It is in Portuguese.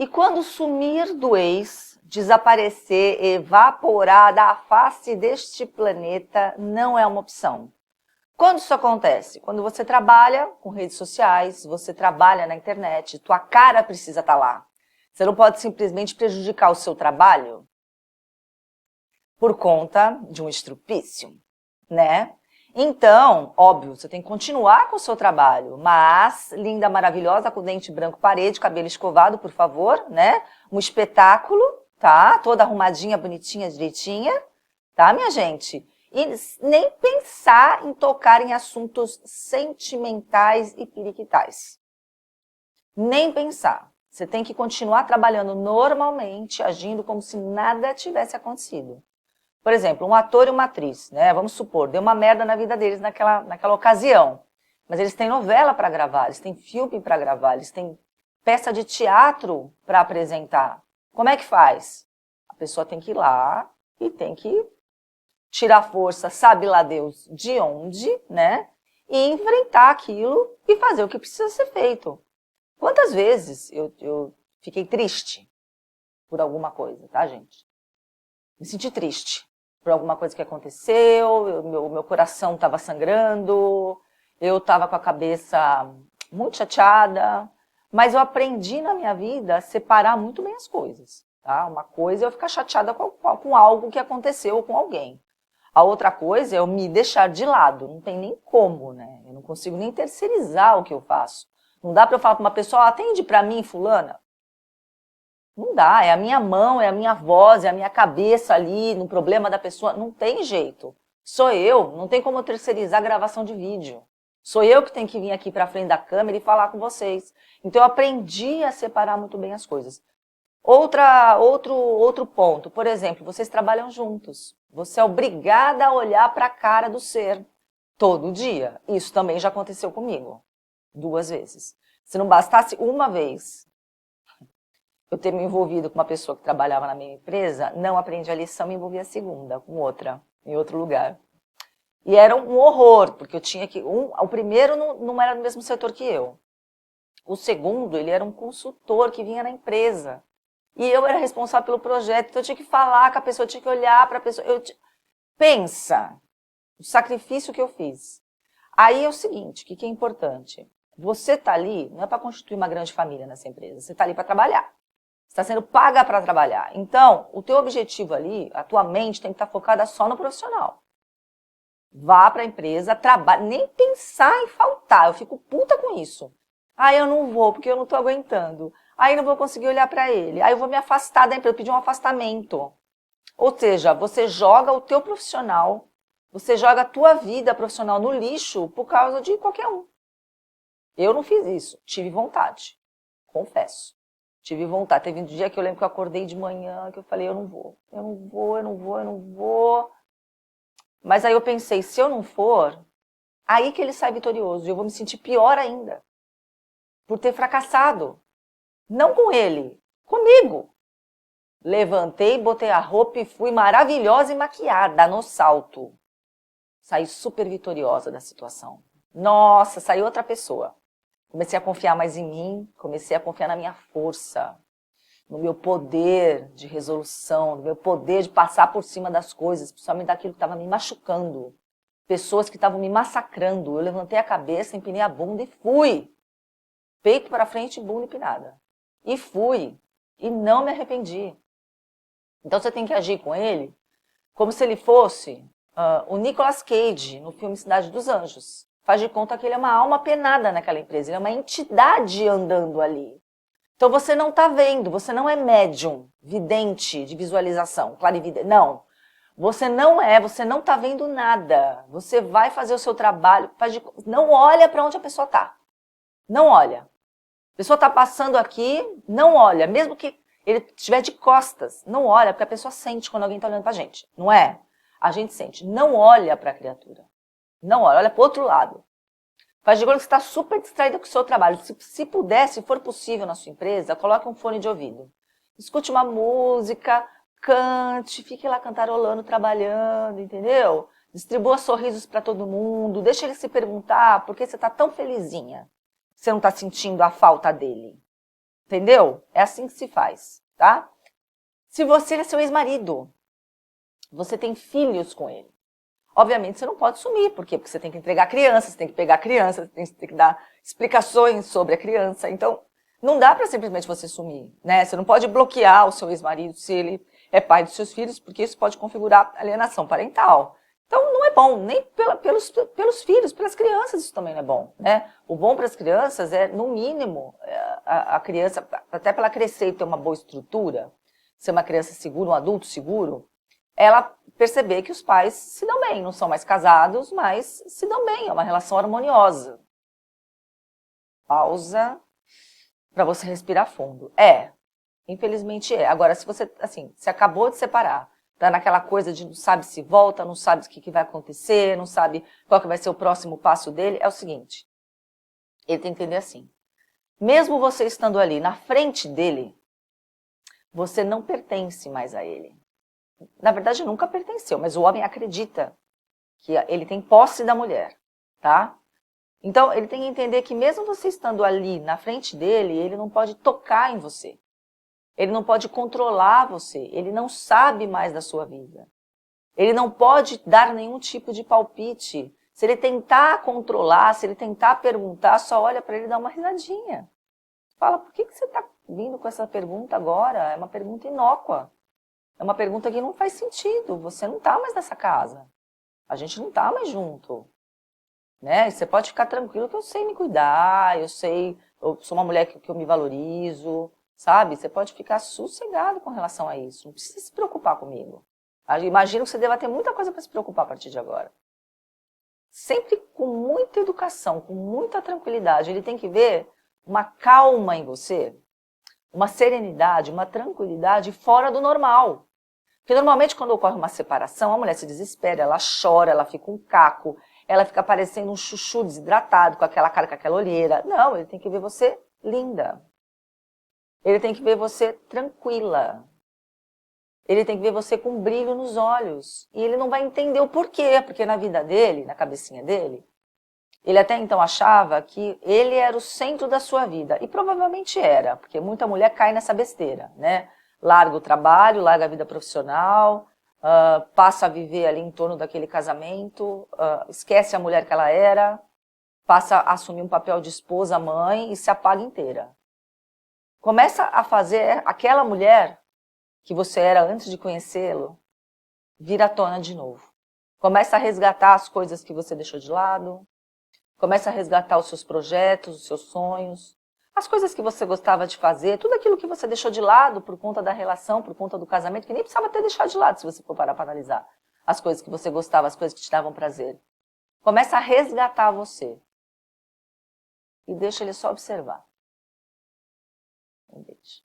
E quando sumir do ex, desaparecer, evaporar da face deste planeta, não é uma opção. Quando isso acontece? Quando você trabalha com redes sociais, você trabalha na internet, tua cara precisa estar lá. Você não pode simplesmente prejudicar o seu trabalho por conta de um estrupício, né? Então, óbvio, você tem que continuar com o seu trabalho, mas, linda, maravilhosa, com dente branco, parede, cabelo escovado, por favor, né? Um espetáculo, tá? Toda arrumadinha, bonitinha, direitinha, tá, minha gente? E nem pensar em tocar em assuntos sentimentais e periquitais. Nem pensar. Você tem que continuar trabalhando normalmente, agindo como se nada tivesse acontecido. Por exemplo, um ator e uma atriz, né? Vamos supor, deu uma merda na vida deles naquela ocasião. Mas eles têm novela para gravar, eles têm filme para gravar, eles têm peça de teatro para apresentar. Como é que faz? A pessoa tem que ir lá e tem que tirar força, sabe lá Deus de onde, né? E enfrentar aquilo e fazer o que precisa ser feito. Quantas vezes eu fiquei triste por alguma coisa, tá, gente? Me senti triste por alguma coisa que aconteceu, meu coração estava sangrando, eu estava com a cabeça muito chateada, mas eu aprendi na minha vida a separar muito bem as coisas, tá? Uma coisa é eu ficar chateada com algo que aconteceu com alguém. A outra coisa é eu me deixar de lado, não tem nem como, né? Eu não consigo nem terceirizar o que eu faço. Não dá para eu falar para uma pessoa, atende para mim, fulana. Não dá, é a minha mão, é a minha voz, é a minha cabeça ali no problema da pessoa. Não tem jeito. Sou eu, não tem como eu terceirizar a gravação de vídeo. Sou eu que tenho que vir aqui para frente da câmera e falar com vocês. Então eu aprendi a separar muito bem as coisas. Outro ponto, por exemplo, vocês trabalham juntos. Você é obrigada a olhar para a cara do ser todo dia. Isso também já aconteceu comigo. 2 vezes. Se não bastasse uma vez eu ter me envolvido com uma pessoa que trabalhava na minha empresa, não aprendi a lição, me envolvi a segunda, com outra, em outro lugar. E era um horror, porque eu tinha que... o primeiro não era do mesmo setor que eu. O segundo, ele era um consultor que vinha na empresa. E eu era responsável pelo projeto, então eu tinha que falar com a pessoa, eu tinha que olhar para a pessoa. Pensa, o sacrifício que eu fiz. Aí é o seguinte, o que é importante? Você está ali, não é para constituir uma grande família nessa empresa, você está ali para trabalhar. Você está sendo paga para trabalhar. Então, o teu objetivo ali, a tua mente tem que estar focada só no profissional. Vá para a empresa, trabalhe, nem pensar em faltar. Eu fico puta com isso. Ah, eu não vou, porque eu não estou aguentando. Aí não vou conseguir olhar para ele. Aí eu vou me afastar da empresa, pedir um afastamento. Ou seja, você joga o teu profissional, você joga a tua vida profissional no lixo por causa de qualquer um. Eu não fiz isso, tive vontade, confesso. Tive vontade. Teve um dia que eu lembro que eu acordei de manhã, que eu falei, eu não vou. Mas aí eu pensei, se eu não for, aí que ele sai vitorioso. E eu vou me sentir pior ainda. Por ter fracassado. Não com ele, comigo. Levantei, botei a roupa e fui maravilhosa e maquiada no salto. Saí super vitoriosa da situação. Nossa, saí outra pessoa. Comecei a confiar mais em mim, comecei a confiar na minha força, no meu poder de resolução, no meu poder de passar por cima das coisas, principalmente daquilo que estava me machucando. Pessoas que estavam me massacrando. Eu levantei a cabeça, empinei a bunda e fui. Peito para frente, bunda empinada. E fui. E não me arrependi. Então você tem que agir com ele como se ele fosse o Nicolas Cage no filme Cidade dos Anjos. Faz de conta que ele é uma alma penada naquela empresa, ele é uma entidade andando ali. Então você não está vendo, você não é médium, vidente de visualização, clarividente. Não, você não está vendo nada. Você vai fazer o seu trabalho, não olha para onde a pessoa está. Não olha. A pessoa está passando aqui, não olha. Mesmo que ele estiver de costas, não olha, porque a pessoa sente quando alguém está olhando para a gente. Não é? A gente sente. Não olha para a criatura. Não olha para o outro lado. Faz de conta que você está super distraído com o seu trabalho. Se puder, se for possível na sua empresa, coloque um fone de ouvido. Escute uma música, cante, fique lá cantarolando, trabalhando, entendeu? Distribua sorrisos para todo mundo, deixa ele se perguntar por que você está tão felizinha. Você não está sentindo a falta dele. Entendeu? É assim que se faz, tá? Se você é seu ex-marido, você tem filhos com ele. Obviamente você não pode sumir, por quê? Porque você tem que entregar a criança, você tem que pegar a criança, você tem que dar explicações sobre a criança. Então, não dá para simplesmente você sumir, né? Você não pode bloquear o seu ex-marido se ele é pai dos seus filhos, porque isso pode configurar alienação parental. Então, não é bom, nem pelos filhos, pelas crianças isso também não é bom, né? O bom para as crianças é, no mínimo, a criança, até para ela crescer e ter uma boa estrutura, ser uma criança segura, um adulto seguro, ela perceber que os pais se dão bem, não são mais casados, mas se dão bem, é uma relação harmoniosa. Pausa para você respirar fundo. Infelizmente é. Agora, se você, assim, se acabou de separar, tá naquela coisa de não sabe se volta, não sabe o que vai acontecer, não sabe qual que vai ser o próximo passo dele, é o seguinte, ele tem que entender assim, mesmo você estando ali na frente dele, você não pertence mais a ele. Na verdade, nunca pertenceu, mas o homem acredita que ele tem posse da mulher, tá? Então, ele tem que entender que mesmo você estando ali na frente dele, ele não pode tocar em você. Ele não pode controlar você. Ele não sabe mais da sua vida. Ele não pode dar nenhum tipo de palpite. Se ele tentar controlar, se ele tentar perguntar, só olha para ele e dá uma risadinha. Fala, por que você está vindo com essa pergunta agora? É uma pergunta inócua. É uma pergunta que não faz sentido. Você não está mais nessa casa. A gente não está mais junto. Né? E você pode ficar tranquilo que eu sei me cuidar, eu sou uma mulher que eu me valorizo, sabe? Você pode ficar sossegado com relação a isso. Não precisa se preocupar comigo. Imagino que você deva ter muita coisa para se preocupar a partir de agora. Sempre com muita educação, com muita tranquilidade. Ele tem que ver uma calma em você, uma serenidade, uma tranquilidade fora do normal. Porque normalmente quando ocorre uma separação, a mulher se desespera, ela chora, ela fica um caco, ela fica parecendo um chuchu desidratado, com aquela cara, com aquela olheira. Não, ele tem que ver você linda. Ele tem que ver você tranquila. Ele tem que ver você com brilho nos olhos. E ele não vai entender o porquê, porque na vida dele, na cabecinha dele, ele até então achava que ele era o centro da sua vida. E provavelmente era, porque muita mulher cai nessa besteira, né? Larga o trabalho, larga a vida profissional, passa a viver ali em torno daquele casamento, esquece a mulher que ela era, passa a assumir um papel de esposa, mãe e se apaga inteira. Começa a fazer aquela mulher que você era antes de conhecê-lo vir à tona de novo. Começa a resgatar as coisas que você deixou de lado, começa a resgatar os seus projetos, os seus sonhos, as coisas que você gostava de fazer, tudo aquilo que você deixou de lado por conta da relação, por conta do casamento, que nem precisava ter deixado de lado, se você for parar para analisar as coisas que você gostava, as coisas que te davam prazer. Começa a resgatar você. E deixa ele só observar. Não deixa.